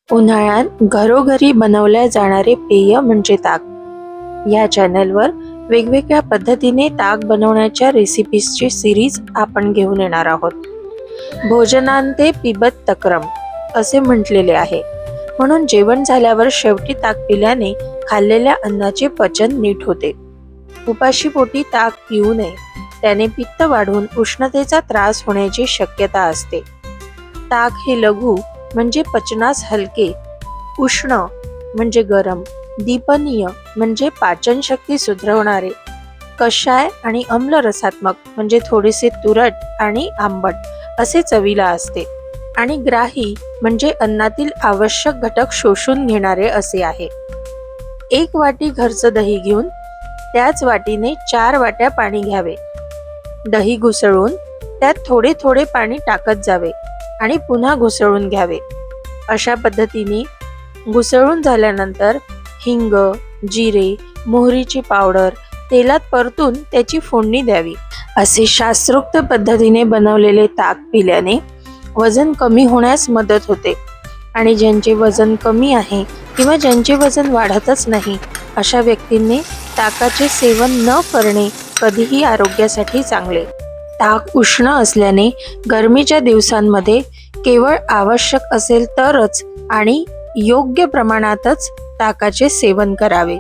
उन्हाळ्यात घरोघरी बनवल्या जाणारे पेय म्हणजे ताक. या चॅनलवर वेगवेगळ्या पद्धतीने ताक बनवण्याच्या रेसिपीजची सिरीज आपण घेऊन येणार आहोत. भोजनांते पिबत तक्रम असे म्हटलेले आहे, म्हणून जेवण झाल्यावर शेवटी ताक पिल्याने खाल्लेल्या अन्नाचे पचन नीट होते. उपाशीपोटी ताक पिऊ नये, त्याने पित्त वाढून उष्णतेचा त्रास होण्याची शक्यता असते. ताक हे लघु म्हणजे पचनास हलके, उष्ण म्हणजे गरम, दीपनीय म्हणजे पाचन शक्ती सुधारवणारे, कषाय आणि आम्ल रसात्मक म्हणजे थोडेसे तुरट आणि आंबट असे चवीला असते, आणि ग्राही म्हणजे अन्नातील आवश्यक घटक शोषून घेणारे असे आहे. 1 वाटी घरचं दही घेऊन त्याच वाटीने 4 वाट्या पाणी घ्यावे. दही घुसळून त्यात थोडे थोडे पाणी टाकत जावे आणि पुन्हा घुसळून घ्यावे. अशा पद्धतीने घुसळून झाल्यानंतर हिंग, जिरे, मोहरीची पावडर तेलात परतून त्याची फोडणी द्यावी. असे शास्त्रोक्त पद्धतीने बनवलेले ताक पिल्याने वजन कमी होण्यास मदत होते, आणि ज्यांचे वजन कमी आहे किंवा ज्यांचे वजन वाढतच नाही अशा व्यक्तींनी ताकाचे सेवन न करणे कधीही आरोग्यासाठी चांगले. ताक उष्ण असल्याने गरमीच्या दिवसांमध्ये केवळ आवश्यक असेल तरच आणि योग्य प्रमाणातच ताकाचे सेवन करावे.